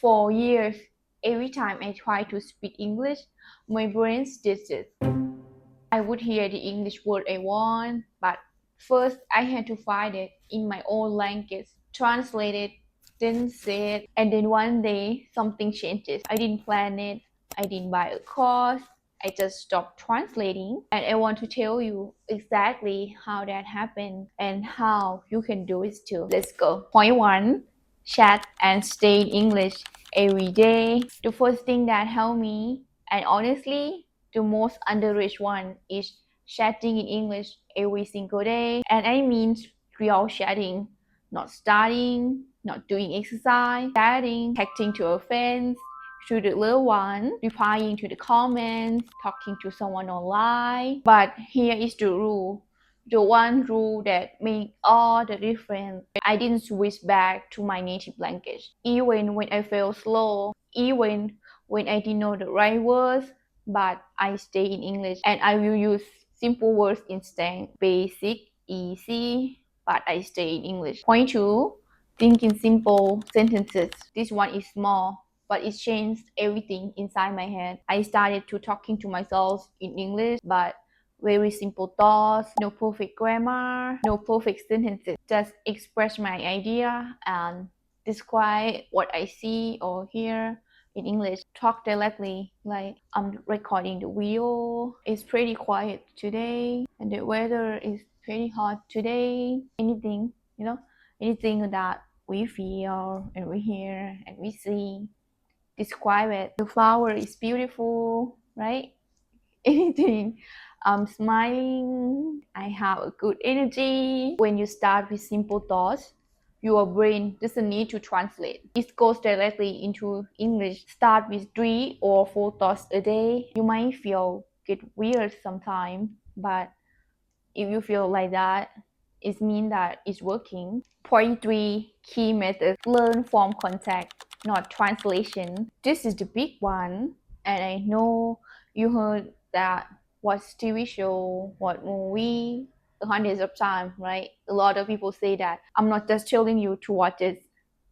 For years, every time I try to speak English, my brain stitches. I would hear the English word I want, but first I had to find it in my own language, translate it, then say it, and then one day something changes. I didn't plan it, I didn't buy a course, I just stopped translating, and I want to tell you exactly how that happened and how you can do it too. Let's go. Point one, chat and stay in English every day. The first thing that helped me, and honestly, the most underrated one, is chatting in English every single day. And I mean real chatting, not studying, not doing exercise, chatting, texting to a friend, to the little one, replying to the comments, talking to someone online. But here is the rule. The one rule that makes all the difference. I didn't switch back to my native language. Even when I felt slow, even when I didn't know the right words, but I stay in English and I will use simple words instead. Basic, easy, but I stay in English. Point two, think in simple sentences. This one is small, but it changed everything inside my head. I started to talking to myself in English, but very simple thoughts, no perfect grammar, no perfect sentences. Just express my idea and describe what I see or hear in English. Talk directly, like I'm recording the video. It's pretty quiet today, and the weather is pretty hot today. Anything, anything that we feel and we hear and we see, describe it. The flower is beautiful, right? Anything. I'm smiling. I have a good energy. When you start with simple thoughts, your brain doesn't need to translate. It goes directly into English. Start with 3 or 4 thoughts a day. You might feel get weird sometimes, but if you feel like that, it means that it's working. Point three, key method. Learn from context, not translation. This is the big one, and I know you heard that watch TV show, watch movie hundreds of times, right? A lot of people say that. I'm not just telling you to watch it,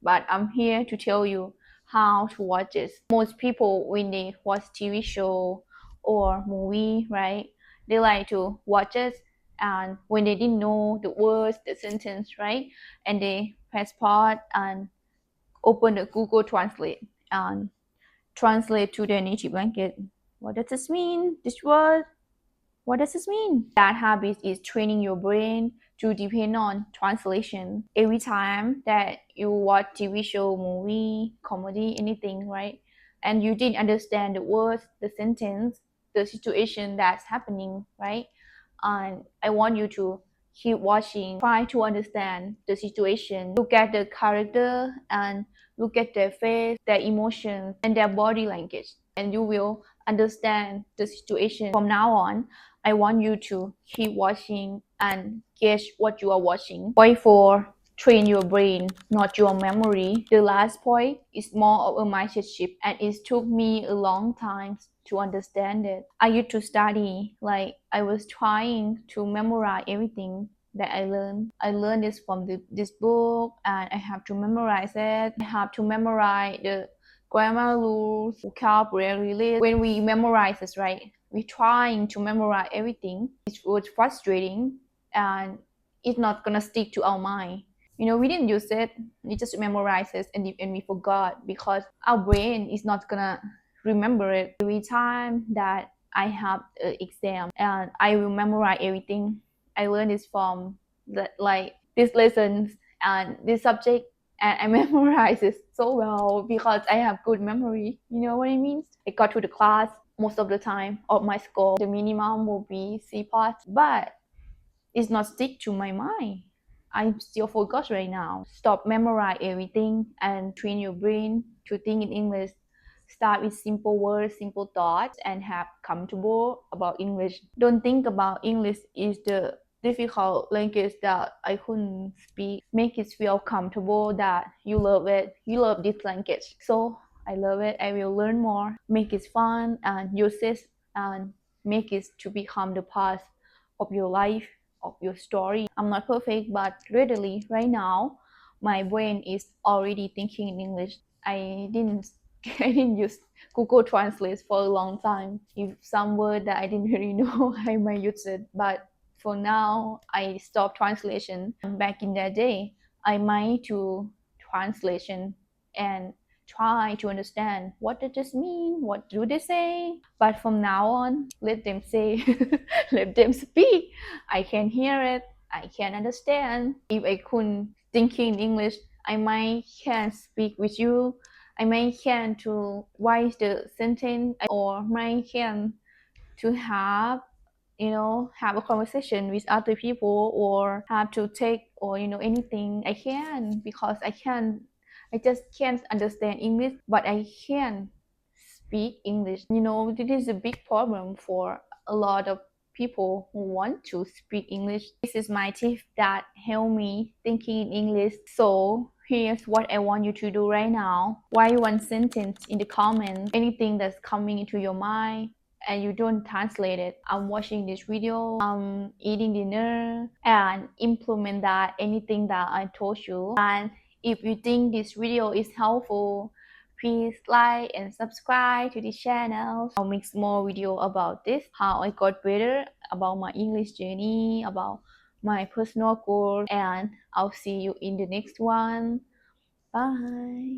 but I'm here to tell you how to watch it. Most people, when they watch TV show or movie, right, they like to watch it, and when they didn't know the words, the sentence, right, and they press pause and open the Google Translate and translate to their native language. What does this mean? This word? What does this mean? That habit is training your brain to depend on translation. Every time that you watch TV show, movie, comedy, anything, right? And you didn't understand the words, the sentence, the situation that's happening, right? And I want you to keep watching, try to understand the situation, look at the character and look at their face, their emotions, and their body language, and you will understand the situation. From now on, I want you to keep watching and guess what you are watching. Point four, train your brain, not your memory. The last point is more of a mindset shift, and it took me a long time to understand it. I used to study like I was trying to memorize everything that I learned. I learned this from this book, and I have to memorize it. I have to memorize the grammar rules, vocabulary list. When we memorize this, right, we're trying to memorize everything. It was frustrating, and it's not gonna stick to our mind. We didn't use it. We just memorize it, and we forgot because our brain is not gonna remember it. Every time that I have an exam, and I will memorize everything. I learned this from like these lessons and this subject, and I memorize it so well because I have good memory. You know what I mean? I got to the class most of the time of my score. The minimum will be C plus, but it's not stick to my mind. I still forgot right now. Stop memorize everything and train your brain to think in English. Start with simple words, simple thoughts, and have comfortable about English. Don't think about English is the difficult language that I couldn't speak. Make it feel comfortable that you love it. You love this language. So I love it. I will learn more. Make it fun and use it and make it to become the part of your life, of your story. I'm not perfect, but readily right now, my brain is already thinking in English. I didn't I didn't use Google Translate for a long time. If some word that I didn't really know, I might use it. But for now, I stopped translation. Back in that day, I might do translation and try to understand what does this mean, what do they say. But from now on, let them say, let them speak. I can hear it, I can understand. If I couldn't think in English, I might can speak with you. I might can to write the sentence or might can to have have a conversation with other people or have to take or anything. I can because I just can't understand English, but I can speak English. This is a big problem for a lot of people who want to speak English. This is my tip that help me thinking in English. So here's what I want you to do right now. Write one sentence in the comment, anything that's coming into your mind and you don't translate it. I'm watching this video, I'm eating dinner, and implement that anything that I told you. And if you think this video is helpful, please like and subscribe to this channel. I'll make more video about this, how I got better, about my English journey, about my personal goals, and I'll see you in the next one. Bye.